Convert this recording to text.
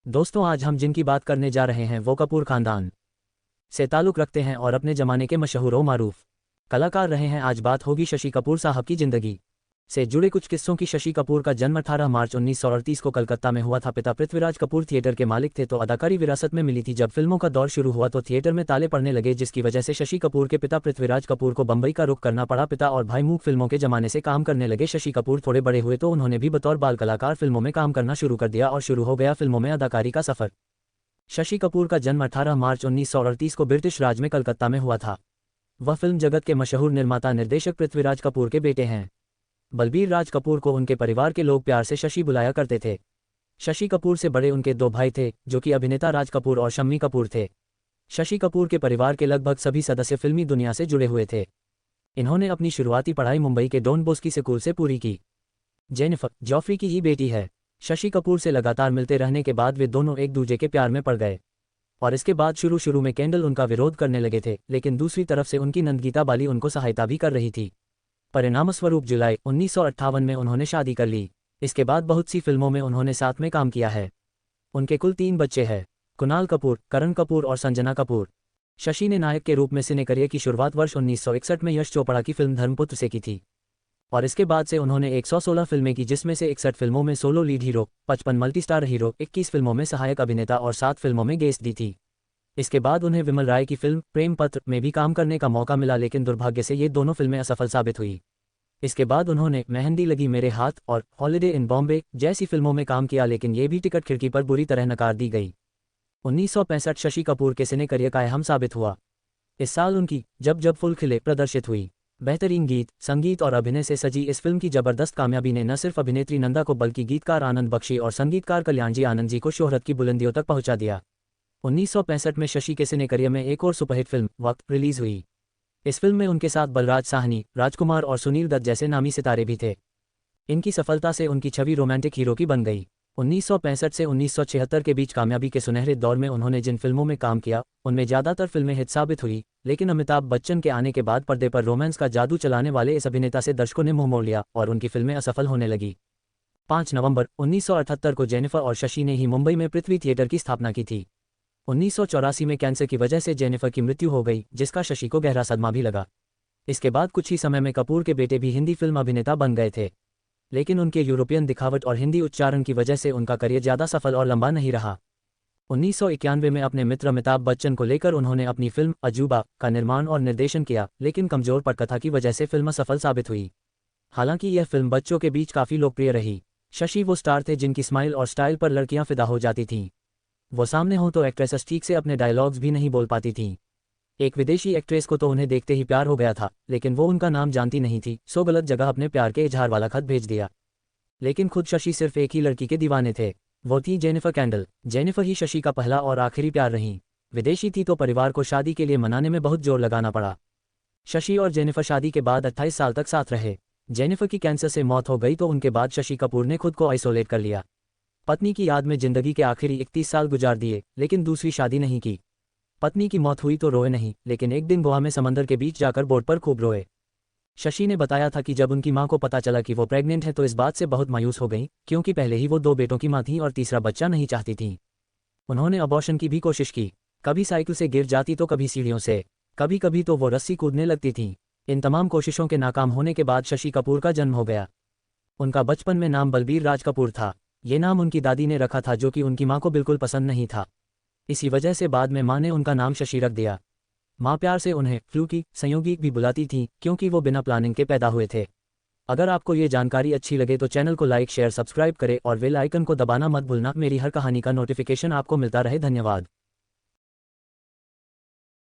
दोस्तों, आज हम जिनकी बात करने जा रहे हैं वो कपूर खानदान से ताल्लुक़ रखते हैं और अपने ज़माने के मशहूर व मारूफ कलाकार रहे हैं। आज बात होगी शशि कपूर साहब की ज़िंदगी से जुड़े कुछ किस्सों की। शशि कपूर का जन्म 18 मार्च 1938 को कलकत्ता में हुआ था। पिता पृथ्वीराज कपूर थिएटर के मालिक थे, तो अदाकारी विरासत में मिली थी। जब फिल्मों का दौर शुरू हुआ तो थिएटर में ताले पड़ने लगे, जिसकी वजह से शशि कपूर के पिता पृथ्वीराज कपूर को बम्बई का रुख करना पड़ा। पिता और भाई मूक फिल्मों के जमाने से काम करने लगे। शशि कपूर थोड़े बड़े हुए तो उन्होंने भी बतौर बाल कलाकार फिल्मों में काम करना शुरू कर दिया और शुरू हो गया फिल्मों में अदाकारी का सफ़र। शशि कपूर का जन्म 18 मार्च 1938 को ब्रिटिश राज में कलकत्ता में हुआ था। वह फिल्म जगत के मशहूर निर्माता निर्देशक पृथ्वीराज कपूर के बेटे हैं। बलबीर राज कपूर को उनके परिवार के लोग प्यार से शशि बुलाया करते थे। शशि कपूर से बड़े उनके दो भाई थे, जो कि अभिनेता राज कपूर और शम्मी कपूर थे। शशि कपूर के परिवार के लगभग सभी सदस्य फिल्मी दुनिया से जुड़े हुए थे। इन्होंने अपनी शुरुआती पढ़ाई मुंबई के डॉन बॉस्को स्कूल से पूरी की। जेनिफर जॉफरी की ही बेटी है। शशि कपूर से लगातार मिलते रहने के बाद वे दोनों एक दूसरे के प्यार में पड़ गए और इसके बाद शुरू में केंडल उनका विरोध करने लगे थे, लेकिन दूसरी तरफ से उनकी नंद गीता बाली उनको सहायता भी कर रही थी। परिणामस्वरूप जुलाई 1958 में उन्होंने शादी कर ली। इसके बाद बहुत सी फिल्मों में उन्होंने साथ में काम किया है। उनके कुल 3 बच्चे हैं, कुणाल कपूर, करण कपूर और संजना कपूर। शशि ने नायक के रूप में सिने करियर की शुरुआत वर्ष 1961 में यश चोपड़ा की फिल्म धर्मपुत्र से की थी और इसके बाद से उन्होंने 116 फिल्में की, जिसमें से 61 फिल्मों में solo lead hero, 55 multistar hero, 21 फिल्मों में सहायक अभिनेता और 7 फिल्मों में गेस्ट दी थी। इसके बाद उन्हें विमल राय की फिल्म प्रेम पत्र में भी काम करने का मौका मिला, लेकिन दुर्भाग्य से ये दोनों फिल्में असफल साबित हुई। इसके बाद उन्होंने मेहंदी लगी मेरे हाथ और हॉलिडे इन बॉम्बे जैसी फिल्मों में काम किया, लेकिन ये भी टिकट खिड़की पर बुरी तरह नकार दी गई। 1965 शशि कपूर के सिने करियर का अहम साबित हुआ। इस साल उनकी जब जब फूल खिले प्रदर्शित हुई। बेहतरीन गीत, संगीत और अभिनय से सजी इस फिल्म की जबरदस्त कामयाबी ने न सिर्फ अभिनेत्री नंदा को बल्कि गीतकार आनंद बख्शी और संगीतकार कल्याणजी आनंद जी को शोहरत की बुलंदियों तक पहुंचा दिया। 1965 में शशि के सिने करियर में एक और सुपरहिट फिल्म वक्त रिलीज हुई। इस फिल्म में उनके साथ बलराज साहनी, राजकुमार और सुनील दत्त जैसे नामी सितारे भी थे। इनकी सफलता से उनकी छवि रोमांटिक हीरो की बन गई। 1965 से 1976 के बीच कामयाबी के सुनहरे दौर में उन्होंने जिन फिल्मों में काम किया उनमें ज़्यादातर फिल्में हिट साबित हुई, लेकिन अमिताभ बच्चन के आने के बाद पर्दे पर रोमांस का जादू चलाने वाले इस अभिनेता से दर्शकों ने मुंह मोड़ लिया और उनकी फिल्में असफल होने लगी। 5 नवंबर 1978 को जेनिफर और शशि ने ही मुंबई में पृथ्वी थिएटर की स्थापना की थी। 1984 में कैंसर की वजह से जेनिफर की मृत्यु हो गई, जिसका शशि को गहरा सदमा भी लगा। इसके बाद कुछ ही समय में कपूर के बेटे भी हिंदी फिल्म अभिनेता बन गए थे, लेकिन उनके यूरोपियन दिखावट और हिंदी उच्चारण की वजह से उनका करियर ज़्यादा सफल और लंबा नहीं रहा। 1991 में अपने मित्र अमिताभ बच्चन को लेकर उन्होंने अपनी फिल्म अजूबा का निर्माण और निर्देशन किया, लेकिन कमजोर पटकथा की वजह से फिल्म असफल साबित हुई। हालांकि यह फिल्म बच्चों के बीच काफ़ी लोकप्रिय रही। शशि वो स्टार थे जिनकी स्माइल और स्टाइल पर लड़कियां फिदा हो जाती थीं। वो सामने हो तो एक्ट्रेसेस ठीक से अपने डायलॉग्स भी नहीं बोल पाती थीं। एक विदेशी एक्ट्रेस को तो उन्हें देखते ही प्यार हो गया था, लेकिन वो उनका नाम जानती नहीं थी, सो गलत जगह अपने प्यार के इजहार वाला खत भेज दिया। लेकिन खुद शशि सिर्फ एक ही लड़की के दीवाने थे, वो थी जेनिफर कैंडल। जेनिफर ही शशि का पहला और आखिरी प्यार रही। विदेशी थी तो परिवार को शादी के लिए मनाने में बहुत जोर लगाना पड़ा। शशि और जेनिफर शादी के बाद 28 साल तक साथ रहे। जेनिफर की कैंसर से मौत हो गई तो उनके बाद शशि कपूर ने खुद को आइसोलेट कर लिया। पत्नी की याद में जिंदगी के आखिरी 31 साल गुजार दिए, लेकिन दूसरी शादी नहीं की। पत्नी की मौत हुई तो रोए नहीं, लेकिन एक दिन गोवा में समंदर के बीच जाकर बोट पर खूब रोए। शशि ने बताया था कि जब उनकी मां को पता चला कि वो प्रेग्नेंट है तो इस बात से बहुत मायूस हो गई, क्योंकि पहले ही वो 2 बेटों की मां थी और तीसरा बच्चा नहीं चाहती थी। उन्होंने अबॉर्शन की भी कोशिश की, कभी साइकिल से गिर जाती तो कभी सीढ़ियों से, कभी कभी तो वो रस्सी कूदने लगती थी। इन तमाम कोशिशों के नाकाम होने के बाद शशि कपूर का जन्म हो गया। उनका बचपन में नाम बलबीर राज कपूर था। ये नाम उनकी दादी ने रखा था, जो कि उनकी मां को बिल्कुल पसंद नहीं था। इसी वजह से बाद में मां ने उनका नाम शशि रख दिया। मां प्यार से उन्हें फ्लूकी संयोगी भी बुलाती थी, क्योंकि वो बिना प्लानिंग के पैदा हुए थे। अगर आपको ये जानकारी अच्छी लगे तो चैनल को लाइक शेयर सब्सक्राइब करें और बेल आइकन को दबाना मत भूलना। मेरी हर कहानी का नोटिफिकेशन आपको मिलता रहे। धन्यवाद।